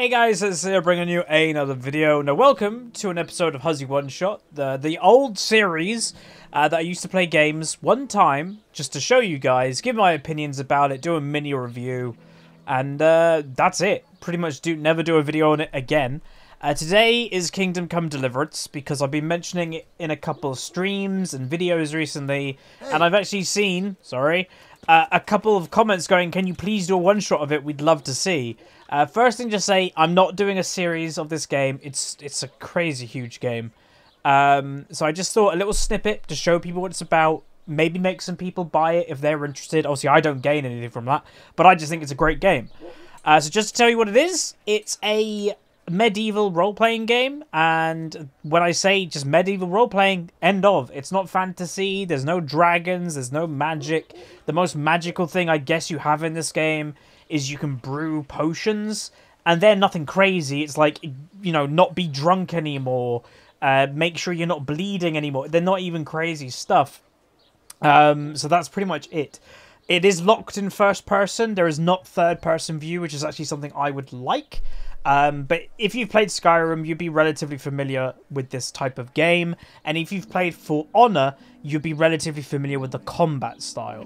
Hey guys, it's here bringing you another video. Now welcome to an episode of Huzzy One Shot, the old series that I used to play games one time just to show you guys, give my opinions about it, do a mini review, and that's it. Pretty much never do a video on it again. Today is Kingdom Come Deliverance because I've been mentioning it in a couple of streams and videos recently, and I've actually seen, a couple of comments going, can you please do a one-shot of it? We'd love to see. First thing to say, I'm not doing a series of this game. It's a crazy huge game. So I just thought a little snippet to show people what it's about. Maybe make some people buy it if they're interested. Obviously, I don't gain anything from that, but I just think it's a great game. So just to tell you what it is, it's a medieval role-playing game, and when I say just medieval role-playing, end of. It's not fantasy, there's no dragons, there's no magic. The most magical thing I guess you have in this game is you can brew potions, and they're nothing crazy. It's like, you know, not be drunk anymore, make sure you're not bleeding anymore. They're not even crazy stuff. So that's pretty much it. It is locked in first person. There is not third person view, which is actually something I would like. But if you've played Skyrim, you'd be relatively familiar with this type of game. And if you've played For Honor, you'd be relatively familiar with the combat style.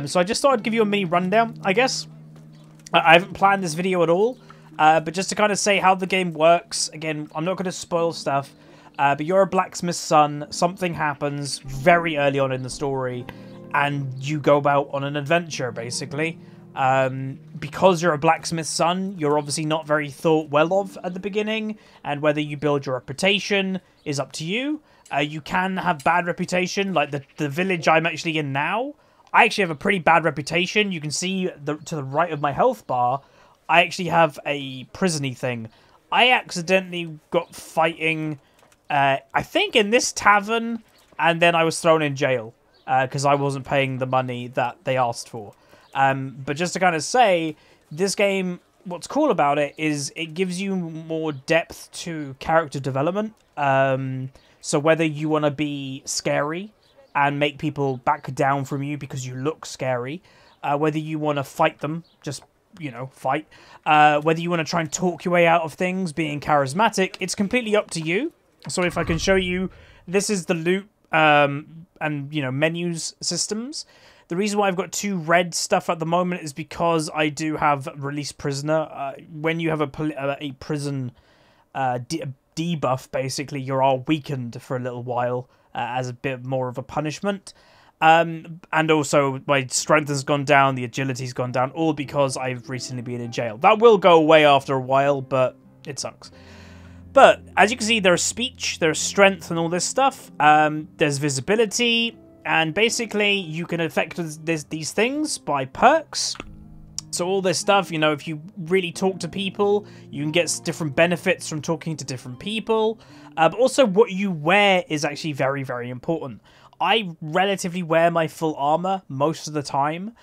So I just thought I'd give you a mini rundown, I guess. I haven't planned this video at all. But just to kind of say how the game works. Again, I'm not going to spoil stuff. But you're a blacksmith's son. Something happens very early on in the story. And you go about on an adventure, basically. Because you're a blacksmith's son, you're obviously not very thought well of at the beginning, and whether you build your reputation is up to you. You can have bad reputation, like the village I'm actually in now. I actually have a pretty bad reputation. You can see to the right of my health bar, I actually have a prison-y thing. I accidentally got fighting, I think in this tavern, and then I was thrown in jail, because I wasn't paying the money that they asked for. But just to kind of say, this game, what's cool about it is it gives you more depth to character development. So whether you want to be scary and make people back down from you because you look scary, whether you want to fight them, just, you know, fight, whether you want to try and talk your way out of things, being charismatic, it's completely up to you. So if I can show you, this is the loot and, you know, menus systems. The reason why I've got two red stuff at the moment is because I do have Release Prisoner. When you have a prison debuff, basically, you're all weakened for a little while as a bit more of a punishment. And also, my strength has gone down, the agility's gone down, all because I've recently been in jail. That will go away after a while, but it sucks. But, as you can see, there's speech, there's strength and all this stuff. There's visibility. And basically, you can affect these things by perks. So all this stuff, you know, if you really talk to people, you can get different benefits from talking to different people. But also, what you wear is actually very, very important. I relatively wear my full armor most of the time.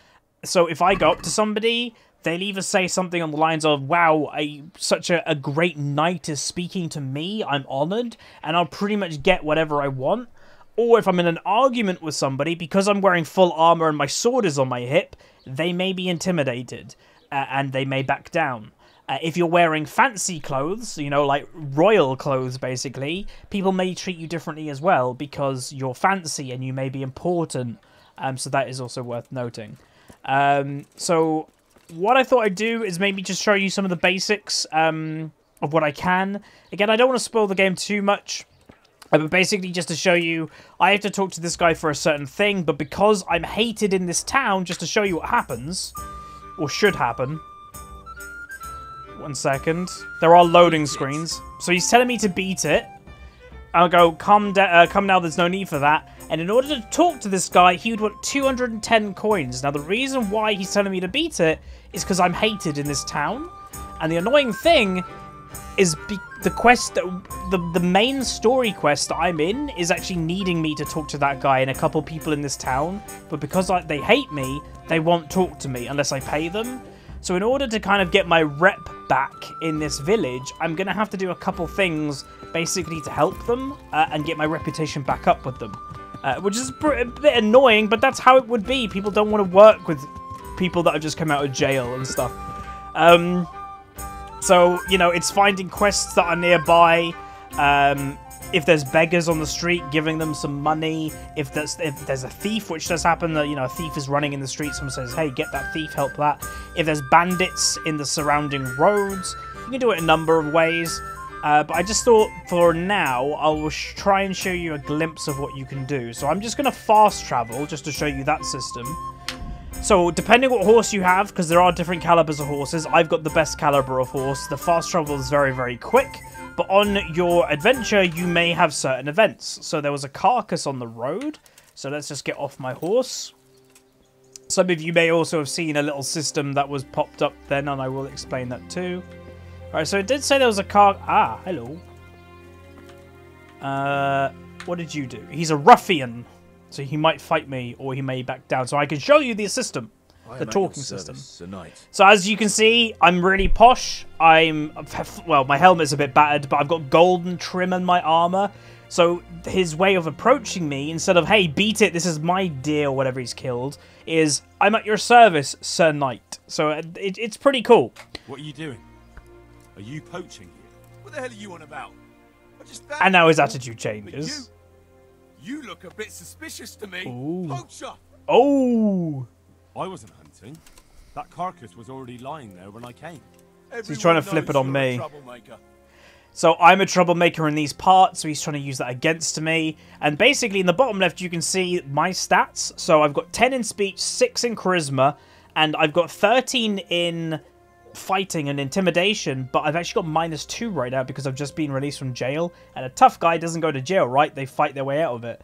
So if I go up to somebody, they'll either say something on the lines of, wow, such a great knight is speaking to me, I'm honored, and I'll pretty much get whatever I want. Or if I'm in an argument with somebody, because I'm wearing full armor and my sword is on my hip, they may be intimidated, and they may back down. If you're wearing fancy clothes, you know, like royal clothes, basically, people may treat you differently as well, because you're fancy and you may be important. So that is also worth noting. So what I thought I'd do is maybe just show you some of the basics of what I can. Again, I don't want to spoil the game too much. But basically, just to show you, I have to talk to this guy for a certain thing, but because I'm hated in this town, just to show you what happens, or should happen. 1 second. There are loading screens. So he's telling me to beat it. I'll go, come now, there's no need for that. And in order to talk to this guy, he would want 210 coins. Now, the reason why he's telling me to beat it is because I'm hated in this town. And the annoying thing is the quest, the main story quest that I'm in is actually needing me to talk to that guy and a couple people in this town, but because they hate me, they won't talk to me unless I pay them. So in order to kind of get my rep back in this village, I'm going to have to do a couple things basically to help them and get my reputation back up with them, which is a bit annoying, but that's how it would be. People don't want to work with people that have just come out of jail and stuff. So, you know, it's finding quests that are nearby. If there's beggars on the street, giving them some money. If there's a thief, which does happen, that, you know, a thief is running in the street, someone says, hey, get that thief, help that. If there's bandits in the surrounding roads, you can do it a number of ways. But I just thought, for now, I will try and show you a glimpse of what you can do. So I'm just going to fast travel, just to show you that system. So, depending what horse you have, because there are different calibers of horses, I've got the best caliber of horse. The fast travel is very, very quick. But on your adventure, you may have certain events. So there was a carcass on the road. So let's just get off my horse. Some of you may also have seen a little system that was popped up then, and I will explain that too. Alright, so it did say there was a car... Ah, hello. What did you do? He's a ruffian. So he might fight me, or he may back down. So I can show you the system. The talking system. So as you can see, I'm really posh. Well, my helmet's a bit battered, but I've got golden trim in my armor. So his way of approaching me, instead of, hey, beat it, this is my deer, or whatever he's killed, is, I'm at your service, Sir Knight. So it's pretty cool. What are you doing? Are you poaching here? What the hell are you on about? And now his attitude changes. You look a bit suspicious to me. Ooh. Poacher! Oh! I wasn't hunting. That carcass was already lying there when I came. So he's trying to flip it on me. So I'm a troublemaker in these parts, so he's trying to use that against me. And basically, in the bottom left, you can see my stats. So I've got 10 in speech, 6 in charisma, and I've got 13 in fighting and intimidation, but I've actually got -2 right now because I've just been released from jail. And a tough guy doesn't go to jail, right? They fight their way out of it.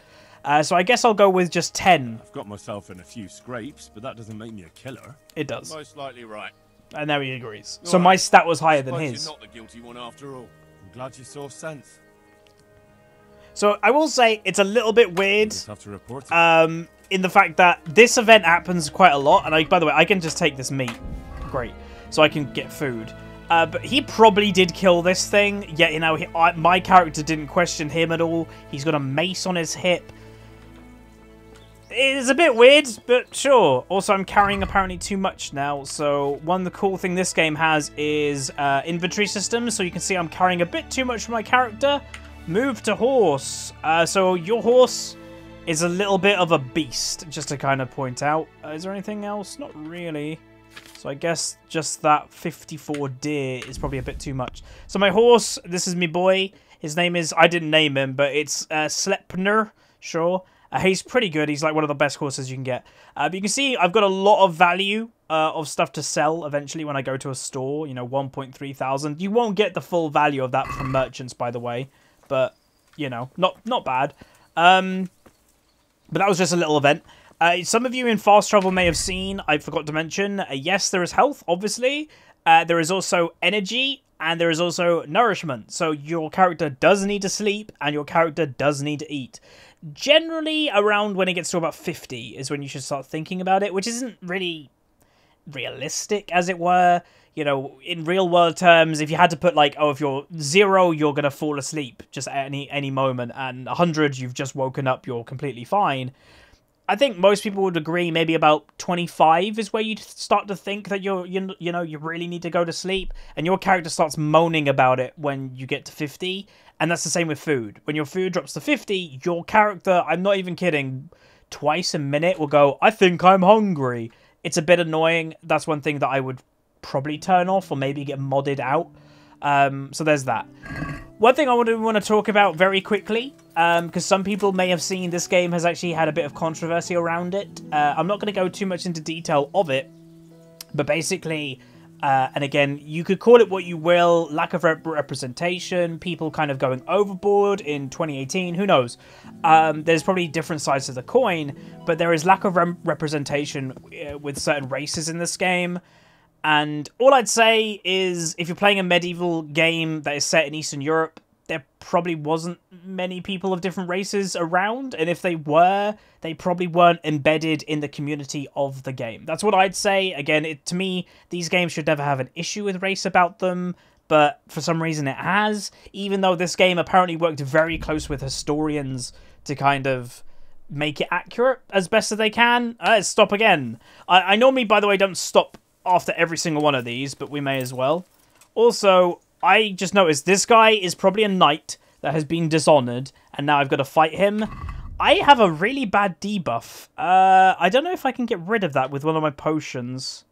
So I guess I'll go with just 10. I've got myself in a few scrapes, but that doesn't make me a killer. It does. Most likely right. And now he agrees. So my stat was higher than his. You're not the guilty one after all. I'm glad you saw sense. So I will say it's a little bit weird. Just have to report it. In the fact that this event happens quite a lot. And by the way, I can just take this meat. Great. So I can get food. But he probably did kill this thing. Yet, you know, my character didn't question him at all. He's got a mace on his hip. It's a bit weird, but sure. Also, I'm carrying apparently too much now. So one of the cool thing this game has is inventory systems. So you can see I'm carrying a bit too much for my character. Move to horse. So your horse is a little bit of a beast, just to kind of point out. Is there anything else? Not really. So I guess just that 54 deer is probably a bit too much. So my horse, this is me boy. His name is, I didn't name him, but it's Sleipnir, sure. He's pretty good. He's like one of the best horses you can get. But you can see I've got a lot of value of stuff to sell eventually when I go to a store. You know, 1.3 thousand. You won't get the full value of that from merchants, by the way. But, you know, not bad. But that was just a little event. Some of you in fast travel may have seen, I forgot to mention, yes, there is health, obviously. There is also energy, and there is also nourishment. So your character does need to sleep, and your character does need to eat. Generally, around when it gets to about 50 is when you should start thinking about it, which isn't really realistic, as it were. You know, in real world terms, if you had to put like, oh, if you're 0, you're going to fall asleep just at any moment, and 100, you've just woken up, you're completely fine. I think most people would agree maybe about 25 is where you start to think that you know, you really need to go to sleep, and your character starts moaning about it when you get to 50. And that's the same with food. When your food drops to 50, your character, I'm not even kidding, twice a minute will go, I think I'm hungry. It's a bit annoying. That's one thing that I would probably turn off or maybe get modded out. So there's that. One thing I want to talk about very quickly, because some people may have seen this game has actually had a bit of controversy around it. I'm not going to go too much into detail of it, but basically, and again, you could call it what you will, lack of representation, people kind of going overboard in 2018, who knows. There's probably different sides to the coin, but there is lack of representation with certain races in this game. And all I'd say is, if you're playing a medieval game that is set in Eastern Europe, there probably wasn't many people of different races around, and if they were, they probably weren't embedded in the community of the game. That's what I'd say. Again, to me, these games should never have an issue with race about them, but for some reason it has, even though this game apparently worked very close with historians to kind of make it accurate as best as they can. Stop again. I normally, by the way, don't stop after every single one of these, but we may as well. Also, I just noticed this guy is probably a knight that has been dishonored, and now I've got to fight him. I have a really bad debuff. I don't know if I can get rid of that with one of my potions.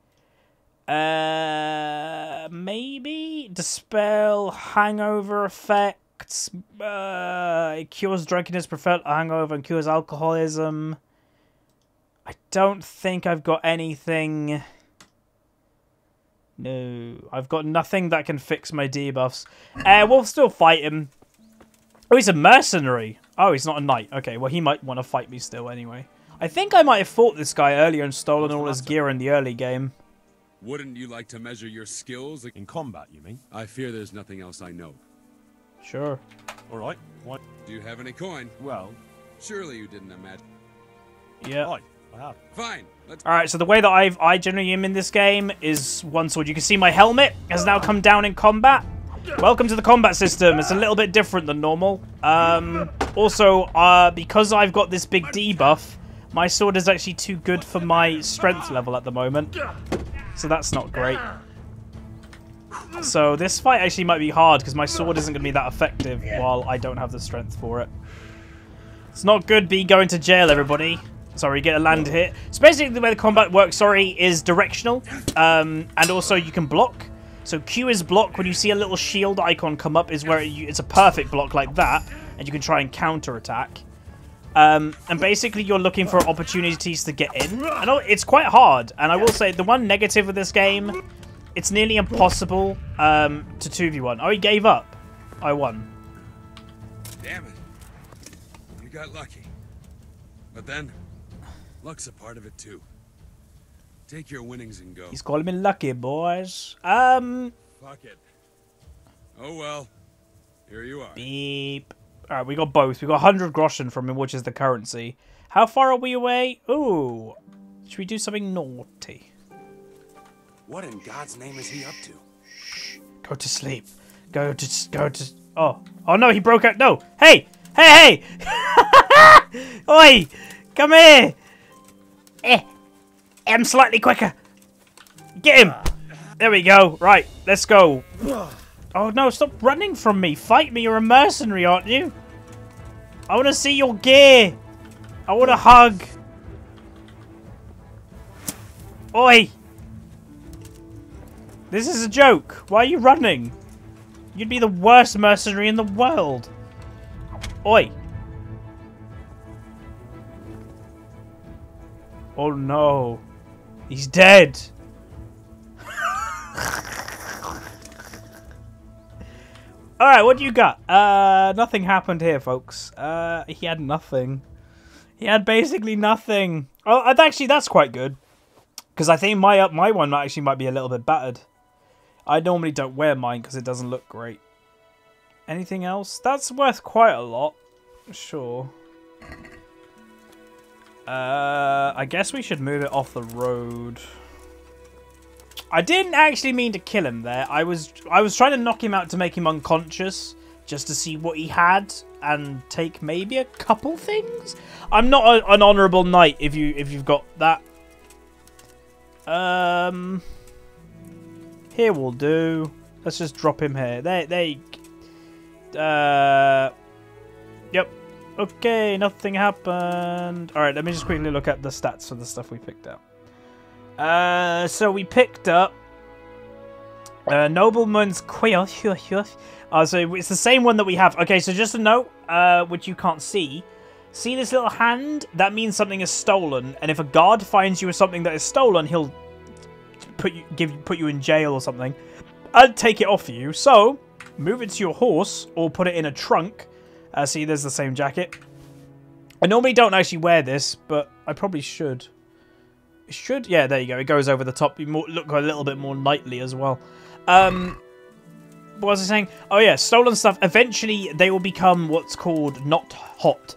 Maybe? Dispel, hangover effects. It cures drunkenness, prevent hangover, and cures alcoholism. I don't think I've got anything... No, I've got nothing that can fix my debuffs. We'll still fight him. Oh, he's a mercenary. Oh, he's not a knight. Okay, well, he might want to fight me still anyway. I think I might have fought this guy earlier and stolen all his gear in the early game. Wouldn't you like to measure your skills? In combat, you mean? I fear there's nothing else I know. Sure. All right. What? Do you have any coin? Well... Surely you didn't imagine... Yeah. I have. Fine. Let's... Alright, so the way that I generally am in this game is one sword. You can see my helmet has now come down in combat. Welcome to the combat system. It's a little bit different than normal. Also, because I've got this big debuff, my sword is actually too good for my strength level at the moment. So that's not great. So this fight actually might be hard because my sword isn't going to be that effective while I don't have the strength for it. It's not good be going to jail, everybody. Sorry, get a land hit. So basically the way the combat works, is directional. And also you can block. So Q is block. When you see a little shield icon come up is where it's a perfect block like that. And you can try and counter-attack. And basically you're looking for opportunities to get in. I know it's quite hard. And I will say the one negative of this game, it's nearly impossible to 2v1. Oh, he gave up. I won. Damn it. You got lucky. But then, luck's a part of it too. Take your winnings and go. He's calling me lucky, boys. Fuck it. Oh well. Here you are. Beep. Alright, we got both. We got 100 groschen from him, which is the currency. How far are we away? Ooh. Should we do something naughty? What in God's name is he up to? Shh. Go to sleep. Go to... Oh. Oh no, he broke out. No. Hey! Hey, hey! Oi! Come here! I'm slightly quicker. Get him! There we go. Right, let's go. Oh no, stop running from me. Fight me, you're a mercenary, aren't you? I want to see your gear. I want a hug. Oi! This is a joke. Why are you running? You'd be the worst mercenary in the world. Oi! Oh no. He's dead. Alright, what do you got? Nothing happened here, folks. He had nothing. He had basically nothing. Oh, actually, that's quite good. Because I think my one actually might be a little bit battered. I normally don't wear mine because it doesn't look great. Anything else? That's worth quite a lot. Sure. I guess we should move it off the road. I didn't actually mean to kill him there. I was trying to knock him out to make him unconscious, just to see what he had and take maybe a couple things. I'm not an honourable knight if you've got that. Here will do. Let's just drop him here. Yep. Okay, nothing happened. Alright, let me just quickly look at the stats for the stuff we picked up. So we picked up Nobleman's Quill. So it's the same one that we have. Okay, so just a note, which you can't see. See this little hand? That means something is stolen. And if a guard finds you with something that is stolen, he'll put you in jail or something. I'd take it off you. So move it to your horse or put it in a trunk. See, there's the same jacket. I normally don't actually wear this, but I probably should. It should? Yeah, there you go. It goes over the top. You look a little bit more knightly as well. What was I saying? Oh yeah, stolen stuff. Eventually, they will become what's called not hot.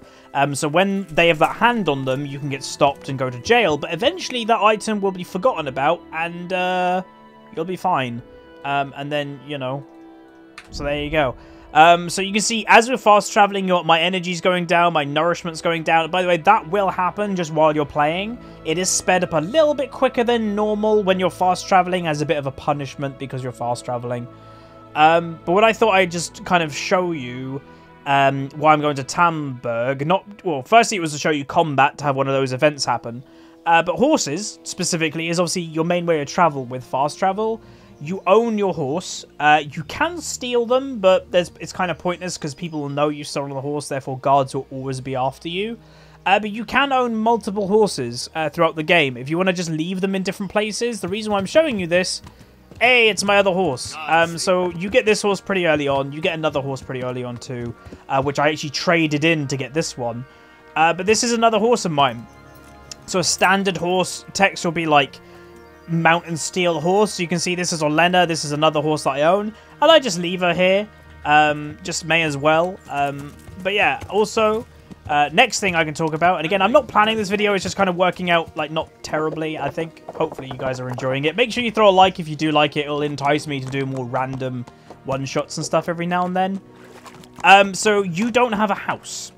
So when they have that hand on them, you can get stopped and go to jail. But eventually, that item will be forgotten about, and you'll be fine. And then, you know... So there you go. So you can see, as we're fast traveling, my energy's going down, my nourishment's going down. By the way, that will happen just while you're playing. It is sped up a little bit quicker than normal when you're fast traveling, as a bit of a punishment because you're fast traveling. But what I thought I'd just kind of show you, why I'm going to Tamburg. Well, firstly, it was to show you combat, to have one of those events happen. But horses, specifically, is obviously your main way of travel with fast travel. You own your horse. You can steal them, but it's kind of pointless because people will know you've stolen the horse, therefore guards will always be after you. But you can own multiple horses throughout the game. If you want to just leave them in different places, the reason why I'm showing you this, hey, it's my other horse. So you get this horse pretty early on. You get another horse pretty early on too, which I actually traded in to get this one. But this is another horse of mine. So a standard horse text will be like Mount and Steel horse. So you can see this is Olena. This is another horse that I own. And I just leave her here. Just may as well. But yeah, also, next thing I can talk about, and again, I'm not planning this video. It's just kind of working out, like, not terribly, I think. Hopefully you guys are enjoying it. Make sure you throw a like if you do like it. It'll entice me to do more random one-shots and stuff every now and then. So you don't have a house.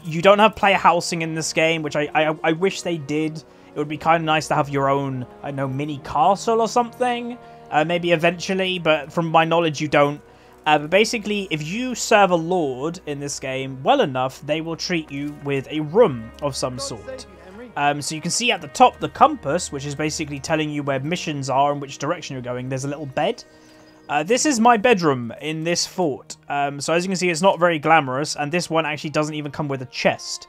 You don't have player housing in this game, which I wish they did. It would be kind of nice to have your own, I don't know, mini castle or something. Maybe eventually, but from my knowledge, you don't. But basically, if you serve a lord in this game well enough, they will treat you with a room of some sort. So you can see at the top the compass, which is basically telling you where missions are and which direction you're going. There's a little bed. This is my bedroom in this fort. So as you can see, it's not very glamorous, and this one actually doesn't even come with a chest.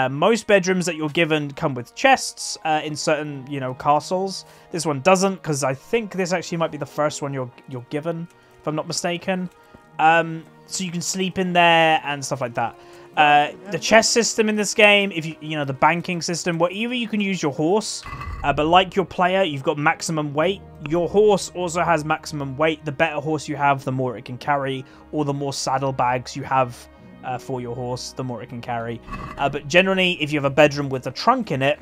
Most bedrooms that you're given come with chests in certain, castles. This one doesn't, because I think this actually might be the first one you're given, if I'm not mistaken. So you can sleep in there and stuff like that. The chest system in this game, if the banking system, well, either you can use your horse, but like your player, you've got maximum weight. Your horse also has maximum weight. The better horse you have, the more it can carry, or the more saddlebags you have for your horse, the more it can carry. But generally, if you have a bedroom with a trunk in it,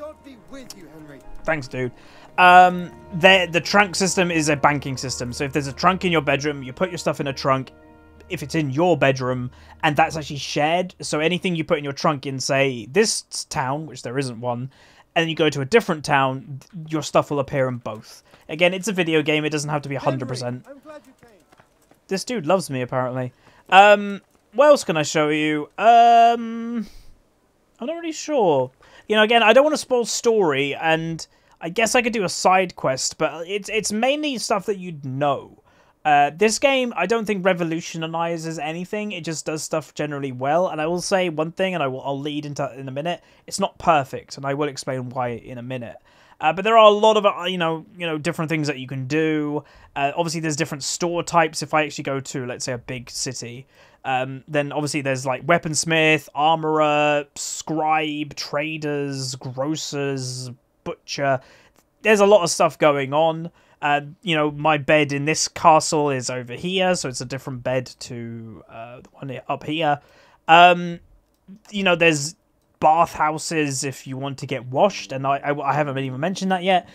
thanks, dude. The trunk system is a banking system. So if there's a trunk in your bedroom, you put your stuff in a trunk. If it's in your bedroom, and that's actually shared, so anything you put in your trunk in, say, this town, which there isn't one, and then you go to a different town, your stuff will appear in both. Again, it's a video game, it doesn't have to be 100%. This dude loves me, apparently. What else can I show you? I'm not really sure. Again, I don't want to spoil story, and I guess I could do a side quest, but it's mainly stuff that you'd know. This game, I don't think revolutionizes anything. It just does stuff generally well. And I will say one thing, and I'll lead into in a minute. It's not perfect, and I will explain why in a minute. But there are a lot of different things that you can do. Obviously, there's different store types. If I actually go to, let's say, a big city, then obviously there's like weaponsmith, armorer, scribe, traders, grocers, butcher. There's a lot of stuff going on. My bed in this castle is over here, so it's a different bed to the one up here. There's bathhouses if you want to get washed, and I haven't even mentioned that yet.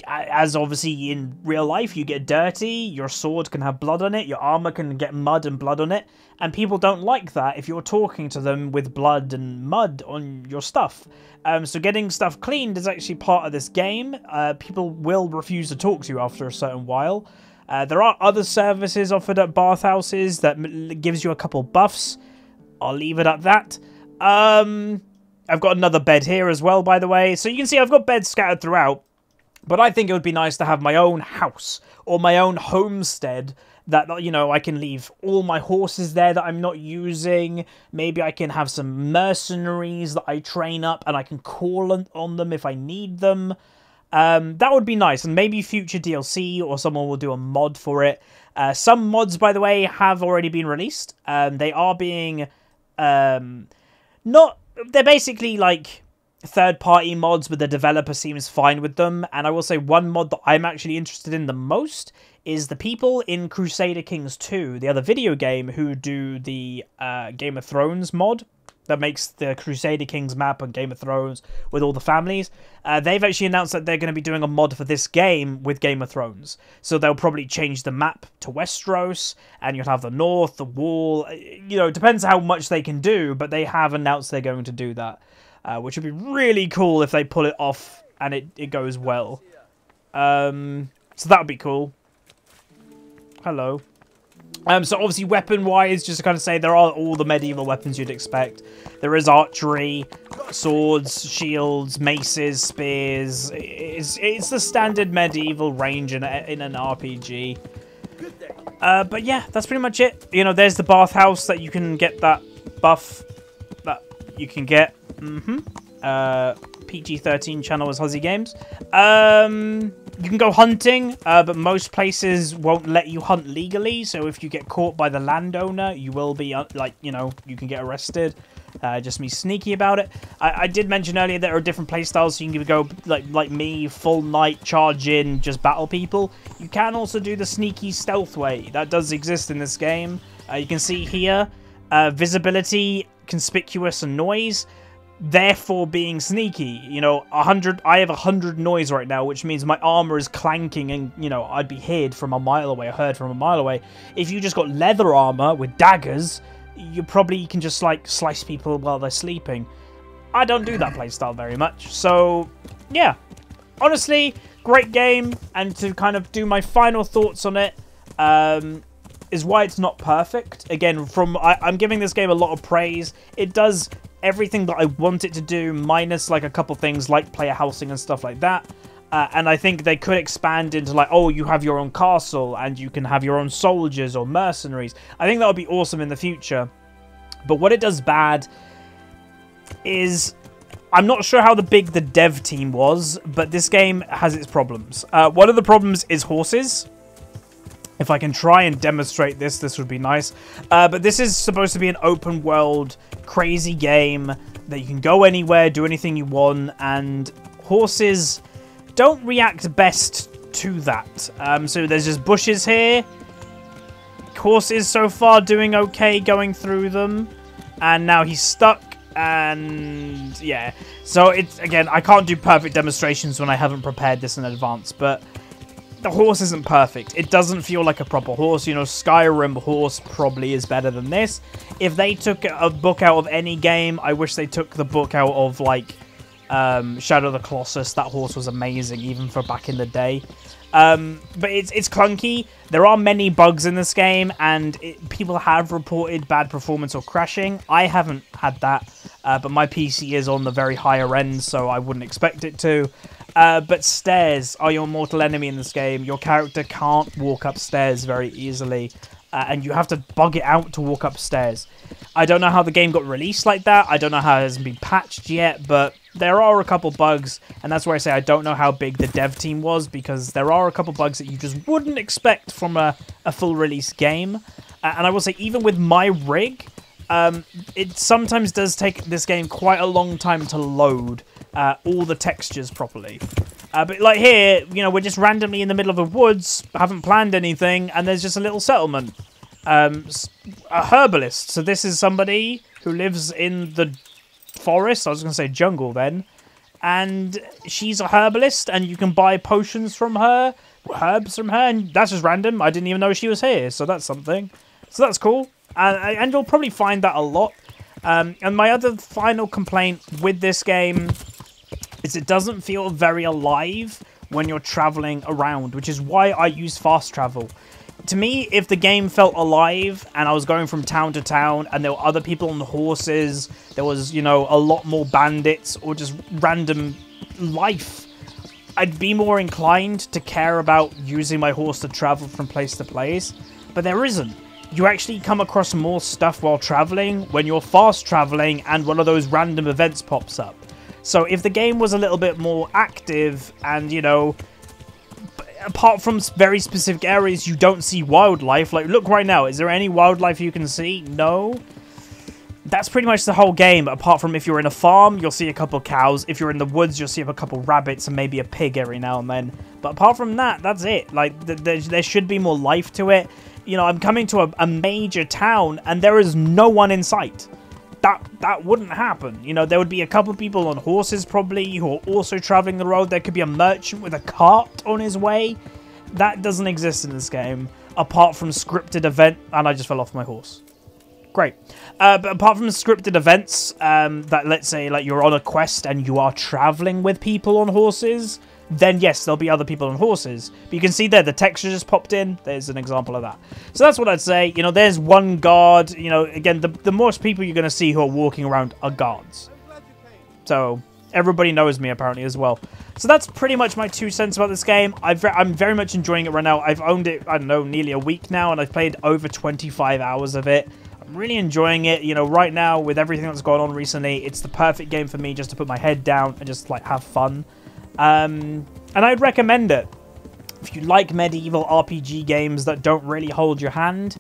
As obviously in real life, you get dirty, your sword can have blood on it, your armor can get mud and blood on it, and people don't like that if you're talking to them with blood and mud on your stuff. So getting stuff cleaned is actually part of this game. People will refuse to talk to you after a certain while. There are other services offered at bathhouses that gives you a couple buffs. I'll leave it at that. I've got another bed here as well, by the way. So you can see I've got beds scattered throughout. But I think it would be nice to have my own house or my own homestead that, I can leave all my horses there that I'm not using. Maybe I can have some mercenaries that I train up and I can call on them if I need them. That would be nice. And maybe future DLC or someone will do a mod for it. Some mods, by the way, have already been released. They are being... They're basically like... third-party mods, but the developer seems fine with them. And I will say one mod that I'm actually interested in the most is the people in Crusader Kings 2, the other video game, who do the Game of Thrones mod. that makes the Crusader Kings map on Game of Thrones with all the families. They've actually announced that they're going to be doing a mod for this game with Game of Thrones. So they'll probably change the map to Westeros, and you'll have the North, the Wall. You know, it depends how much they can do, but they have announced they're going to do that, which would be really cool if they pull it off and it goes well. So that would be cool. Hello. So obviously weapon-wise, just to kind of say, there are all the medieval weapons you'd expect. There is archery, swords, shields, maces, spears. It's the standard medieval range in an RPG. But yeah, that's pretty much it. You know, there's the bathhouse that you can get that buff that you can get. PG-13 channel is HuzzyGames. You can go hunting, but most places won't let you hunt legally. So if you get caught by the landowner, you will be, like, you know, you can get arrested. Just be sneaky about it. I did mention earlier there are different playstyles, so you can go like me, full night, charge in, just battle people. You can also do the sneaky stealth way. That does exist in this game. You can see here, visibility, conspicuous, and noise. Therefore being sneaky, you know, I have 100 noise right now, which means my armor is clanking and, you know, I'd be heard from a mile away. If you just got leather armor with daggers, you probably can just, like, slice people while they're sleeping. I don't do that playstyle very much, so, yeah. Honestly, great game, and to kind of do my final thoughts on it, is why it's not perfect. Again, I'm giving this game a lot of praise. It does everything that I want it to do, minus like a couple things like player housing and stuff like that. And I think they could expand into like, oh, you have your own castle and you can have your own soldiers or mercenaries. I think that would be awesome in the future. But what it does bad is, I'm not sure how big the dev team was, but this game has its problems. One of the problems is horses. If I can try and demonstrate this, this would be nice. But this is supposed to be an open world, crazy game that you can go anywhere, do anything you want, and horses don't react best to that. So there's just bushes here. Horses so far doing okay going through them. And now he's stuck. And yeah. So it's, again, I can't do perfect demonstrations when I haven't prepared this in advance, but the horse isn't perfect. It doesn't feel like a proper horse. You know, Skyrim horse probably is better than this. If they took a book out of any game, I wish they took the book out of, like, Shadow of the Colossus. That horse was amazing, even for back in the day. But it's clunky. There are many bugs in this game, and people have reported bad performance or crashing. I haven't had that, but my PC is on the very higher end, so I wouldn't expect it to. But stairs are your mortal enemy in this game. Your character can't walk upstairs very easily, and you have to bug it out to walk upstairs. I don't know how the game got released like that. I don't know how it hasn't been patched yet, but there are a couple bugs, and that's where I say I don't know how big the dev team was, because there are a couple bugs that you just wouldn't expect from a full release game. And I will say, even with my rig, it sometimes does take this game quite a long time to load all the textures properly. But like here, you know, we're just randomly in the middle of the woods, haven't planned anything, and there's just a little settlement. A herbalist. So this is somebody who lives in the forest. I was going to say jungle then. And she's a herbalist, and you can buy potions from her, herbs from her, and that's just random. I didn't even know she was here, so that's something. So that's cool. And you'll probably find that a lot. And my other final complaint with this game is it doesn't feel very alive when you're traveling around, which is why I use fast travel. To me, if the game felt alive and I was going from town to town and there were other people on the horses, there was, you know, a lot more bandits or just random life, I'd be more inclined to care about using my horse to travel from place to place. But there isn't. You actually come across more stuff while traveling when you're fast traveling and one of those random events pops up. So if the game was a little bit more active and, you know, apart from very specific areas, you don't see wildlife. Like, look right now. Is there any wildlife you can see? No. That's pretty much the whole game. Apart from if you're in a farm, you'll see a couple cows. If you're in the woods, you'll see a couple rabbits and maybe a pig every now and then. But apart from that, that's it. Like, there should be more life to it. You know, I'm coming to a major town and there is no one in sight. that wouldn't happen. You know, there would be a couple of people on horses probably who are also traveling the road. There could be a merchant with a cart on his way. That doesn't exist in this game, apart from scripted event. And I just fell off my horse. Great. But apart from scripted events, that let's say like you're on a quest and you are traveling with people on horses, then yes, there'll be other people on horses. But you can see there, the texture just popped in. There's an example of that. So that's what I'd say. You know, there's one guard. You know, again, the most people you're going to see who are walking around are guards. So everybody knows me apparently as well. So that's pretty much my 2 cents about this game. I'm very much enjoying it right now. I've owned it, I don't know, nearly a week now, and I've played over 25 hours of it. I'm really enjoying it. You know, right now with everything that's gone on recently, it's the perfect game for me just to put my head down and just like have fun. And I'd recommend it. If you like medieval RPG games that don't really hold your hand,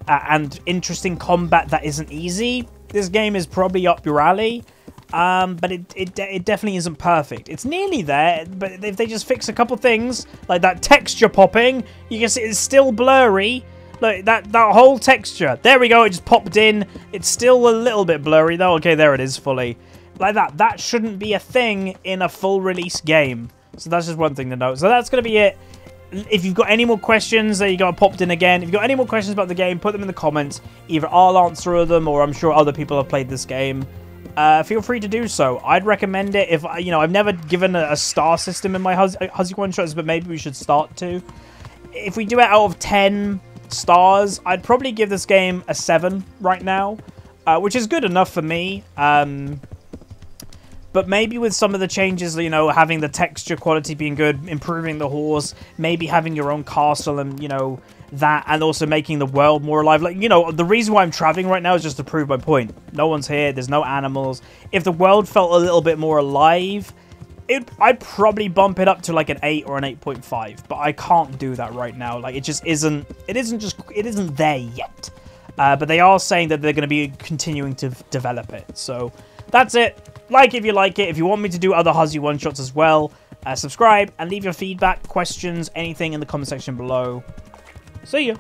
and interesting combat that isn't easy, this game is probably up your alley. But it definitely isn't perfect. It's nearly there, but if they just fix a couple things, like that texture popping, you can see it's still blurry. Look, that whole texture. There we go, it just popped in. It's still a little bit blurry though. Okay, there it is fully. Like that. That shouldn't be a thing in a full release game. So that's just one thing to note. So that's going to be it. If you've got any more questions, there you go, it popped in again. If you've got any more questions about the game, put them in the comments. Either I'll answer them, or I'm sure other people have played this game. Feel free to do so. I'd recommend it. If you know, I've never given a star system in my Huzzy One Shots, but maybe we should start to. If we do it out of 10 stars, I'd probably give this game a 7 right now, which is good enough for me. But maybe with some of the changes, you know, having the texture quality being good, improving the horse, maybe having your own castle and, you know, that, and also making the world more alive. Like, you know, the reason why I'm traveling right now is just to prove my point. No one's here. There's no animals. If the world felt a little bit more alive, I'd probably bump it up to like an 8 or an 8.5. But I can't do that right now. Like, it just isn't, it isn't there yet. But they are saying that they're going to be continuing to develop it. So that's it. Like if you like it. If you want me to do other Huzzy One Shots as well, subscribe and leave your feedback, questions, anything in the comment section below. See ya.